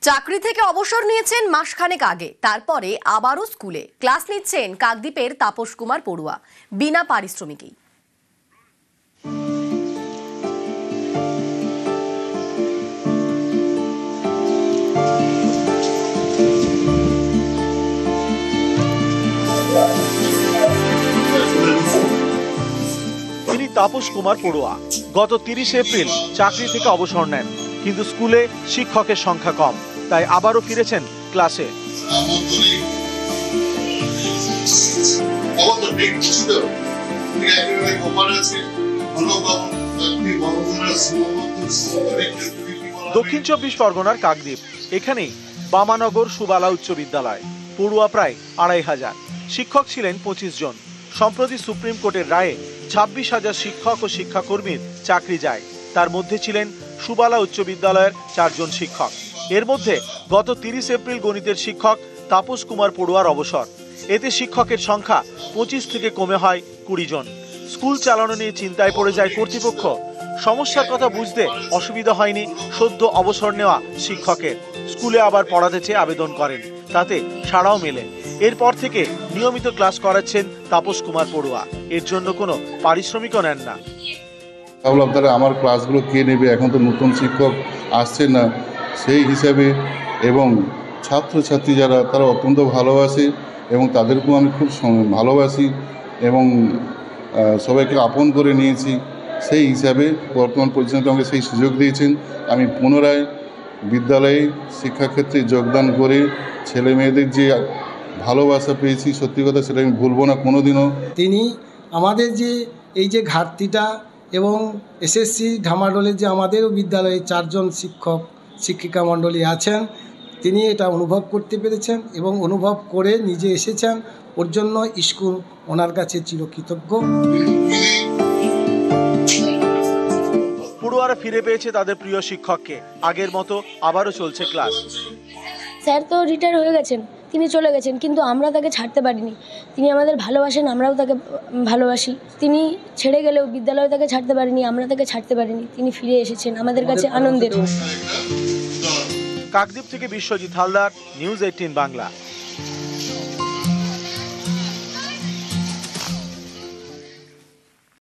চাকরি থেকে অবসর নিয়েছেন মাসখানেক আগে, তারপরে আবারও স্কুলে ক্লাস নিচ্ছেন কাকদ্বীপের তাপস কুমার পড়ুয়া বিনা পারিশ্রমিকেই। তিনি তাপস কুমার পড়ুয়া গত 30 এপ্রিল চাকরি থেকে অবসর নেন, কিন্তু স্কুলে শিক্ষকের সংখ্যা কম, তাই আবারও ফিরেছেন ক্লাসে। দক্ষিণ 24 পরগনার কাকদ্বীপ, এখানেই বামানগর সুবালা উচ্চ বিদ্যালয়। পড়ুয়া প্রায় 2500, শিক্ষক ছিলেন 25 জন। সম্প্রতি সুপ্রিম কোর্টের রায়ে 26,000 শিক্ষক ও শিক্ষাকর্মীর চাকরি যায়। তার মধ্যে ছিলেন সুবালা উচ্চ বিদ্যালয়ের 4 জন শিক্ষক। এর মধ্যে গত 30 এপ্রিল গণিতের শিক্ষক তাপস কুমার পড়ুয়ার অবসর। এতে শিক্ষকের সংখ্যা 25 থেকে কমে হয় 20 জন। স্কুল চালানো নিয়ে চিন্তায় পড়ে যায় কর্তৃপক্ষ। সমস্যার কথা বুঝতে অসুবিধা হয়নি সদ্য অবসর নেওয়া শিক্ষকের। স্কুলে আবার পড়াতে চেয়ে আবেদন করেন, তাতে সাড়াও মেলে। এরপর থেকে নিয়মিত ক্লাস করাচ্ছেন তাপস কুমার পড়ুয়া। এর জন্য কোনো পারিশ্রমিকও নেন না। ভাবলাম তারা আমার ক্লাসগুলো কে নেবে, এখন তো নতুন শিক্ষক আসছে না, সেই হিসাবে এবং ছাত্রছাত্রী যারা তারা অত্যন্ত ভালোবাসে এবং তাদেরকেও আমি খুব ভালোবাসি এবং সবাইকে আপন করে নিয়েছি। সেই হিসাবে বর্তমান পর্যন্ত আমাকে সেই সুযোগ দিয়েছেন। আমি পুনরায় বিদ্যালয়ে শিক্ষাক্ষেত্রে যোগদান করে ছেলে মেয়েদের যে ভালোবাসা পেয়েছি, সত্যি কথা সেটা আমি ভুলবো না কোনোদিনও। তিনি আমাদের যে এই যে ঘাটতিটা এবং এসএসসি ঢামাডোলের যে আমাদেরও বিদ্যালয়ে 4 জন শিক্ষক শিক্ষিকা মণ্ডলী আছেন, তিনি এটা অনুভব করতে পেরেছেন এবং অনুভব করে নিজে এসেছেন। ওর জন্য স্কুল ওনার কাছে চিরকৃতজ্ঞ। পড়ুয়ারা ফিরে পেয়েছে তাদের প্রিয় শিক্ষককে। আগের মতো আবারও চলছে ক্লাস। স্যার তো রিটায়ার হয়ে গেছেন, তিনি চলে গেছেন, কিন্তু আমরা তাকে ছাড়তে পারিনি। তিনি আমাদের ভালোবাসেন, আমরাও তাকে ভালোবাসি। তিনি ছেড়ে গেলেও বিদ্যালয়ে তাকে ছাড়তে পারিনি, আমরা তাকে ছাড়তে পারিনি। তিনি ফিরে এসেছেন, আমাদের কাছে আনন্দের। কাকদ্বীপ থেকে বিশ্বজিৎ হালদার, নিউজ 18 বাংলা।